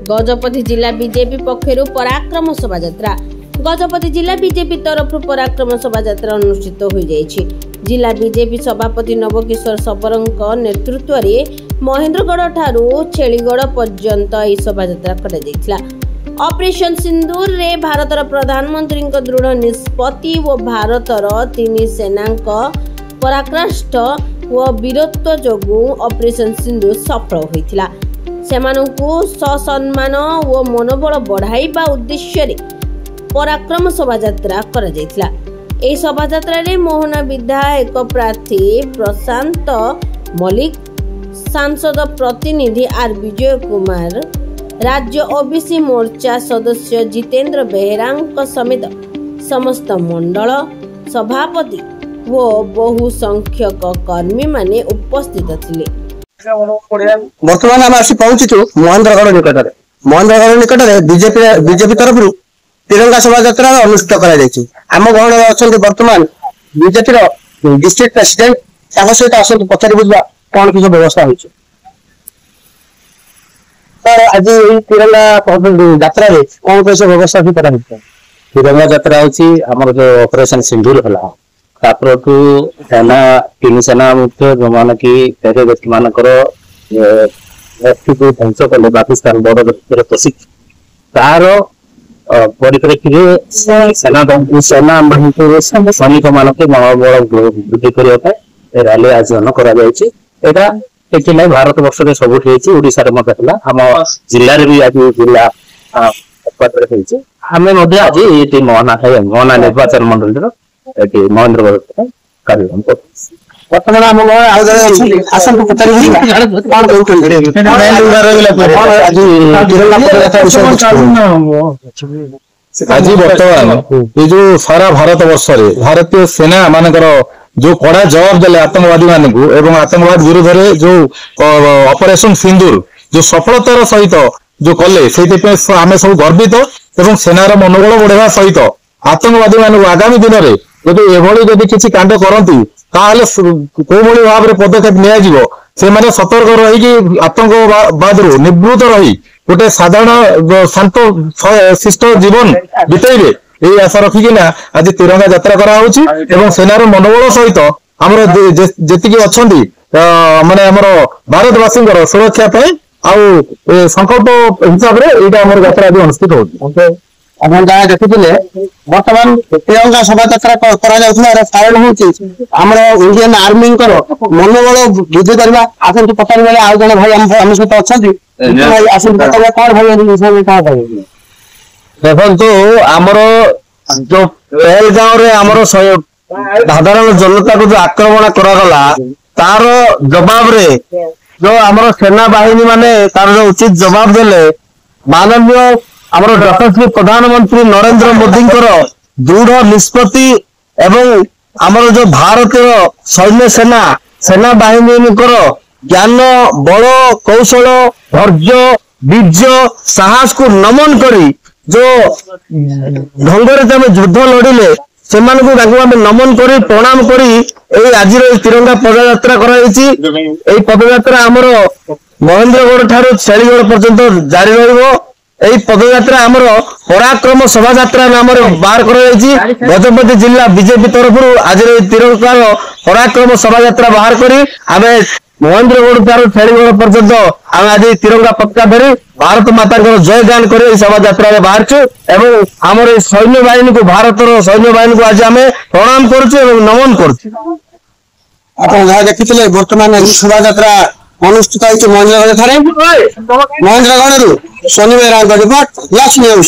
गजपति जिला बीजेपी पक्षरु पराक्रम शोभायात्रा। गजपति जिला बीजेपी तरफ पराक्रम शोभायात्रा अनुष्ठित हो जाइछि। जिला बीजेपी सभापति नवकिशोर सबरंक नेतृत्व में महेंद्रगढ़ ठारू छेलीगढ़ पर्यंत यह शोभायात्रा करा जाइथिला। ऑपरेशन सिंदूर रे भारतर प्रधानमंत्री दृढ़ निष्पत्ति व भारतर तीन सेना पराकाष्ठ व वीरत्व जोगु ऑपरेशन सिंदूर सफल होइथिला। सेमानंकु ससम्मान व मनोबल बढ़ाइबा उद्देश्य रे पराक्रम शोभायात्रा करा जाइथिला। एही शोभायात्रा रे मोहन विधायक प्रार्थी प्रशांत मलिक, सांसद प्रतिनिधि आर विजय कुमार, राज्य ओबीसी मोर्चा सदस्य जितेंद्र बेहेरा समेत समस्त मंडल सभापति व बहु संख्यक कर्मी माने उपस्थित थिले। वर्तमान आम आसी पहुंचु महेंद्रगढ़ निकट में बीजेपी तरफ तिरंगा शोभायात्रा अनुष्ठित करा गहन अच्छा वर्तमान बीजेपी डिस्ट्रिक्ट प्रेसिडेंट सहित आसतु पचारि बुझा कौन किस व्यवस्था हो सर। आज तिरंगा यात्रा कौन कैसे व्यवस्था भी करा तिरंगा यात्रा होमर जो ऑपरेशन सिंदूर है सेना तीन सेना मुख्य जो मान कि व्यक्ति मानकर ध्वंस कले पाकिस्तान बॉर्डर पशि तार परिप्रेक्षी सेना सैनिक मान मनोबल वृद्धि करने रैली आयोजन करा भारत वर्ष में सब ओडिशा आम जिले भी आज जिला आम आज ये मोहना निर्वाचन मंडल महेंद्रगढ़ कार्यक्रम वर्तमान आम आसतु आज बर्तमान ये जो सारा भारत वर्ष भारतीय सेना मानकर जो कड़ा जवाब देले आतंकवादी मान को एवं आतंकवाद विरोध में जो ऑपरेशन सिंदूर जो सफलतार सहित जो कले से आम सब गर्वित एवं सेनार मनोबल बढ़ावा सहित आतंकवादी मान आगामी दिन में जदि किसी कांड करती कौ भाव में पदक्षेप नि सतर्क रही आतंकवाद रु निवृत्त रही गोटे साधारण शांत शिष्ट जीवन बितेबे यही आशा रखिकिना आज तिरंगा यात्रा करा सेनार मनोबल सहित आमर जी अच्छा माने आमर भारतवासी सुरक्षा आउ संकल्प हिसाब से यात्रा आज अनुष्ठित हो जहाँ देखते बर्तमान तिरंगा शोभायात्रा कारण हूँ इंडियन आर्मी मनोबल वृद्धि करवा आसतु पचार बेले आउ जन भाई आम सहित अच्छा कौन भाई देखो आमर जो पहलगांव आमर साधारण जनता को जो आक्रमण करागला तार जवाब रे जो आमर सेना बाहिनी माने तार जो उचित जवाब देले माननीय आमर यशस्वी प्रधानमंत्री नरेंद्र मोदी दृढ़ निष्पत्ति एवं आमर जो भारतीय सैन्य सेना बाहिनी ज्ञान बल कौशल धैर्य वीर्य साहस को नमन करी जो ढंग से युद्ध लड़िले से नमन करी प्रणाम करी आज तिरंगा पदयात्रा कर पदयात्रा आमर महेंद्रगढ़ ठारू छेलीगढ़ पर्यंत जारी रही पदयात्रा आमर पराक्रम शोभायात्रा नाम बाहर कर गजपति जिला बीजेपी तरफ आज तिरंगा पराक्रम शोभायात्रा बाहर करी आम महेंद्रगढ़ ठारू छेलीगढ़ पर्यंत आम आज तिरंगा पताका धरी भारत माता जय गान कर शोभायात्रा में बाहर एवं आमर सैन्य बाहिनी को भारतर सैन्य बाहिनी को आज आम प्रणाम करुँ नमन कर देखिए बर्तमान शोभायात्रा अनुष्ठित Mahendragarh Mahendragarh Soni Behera report yes news.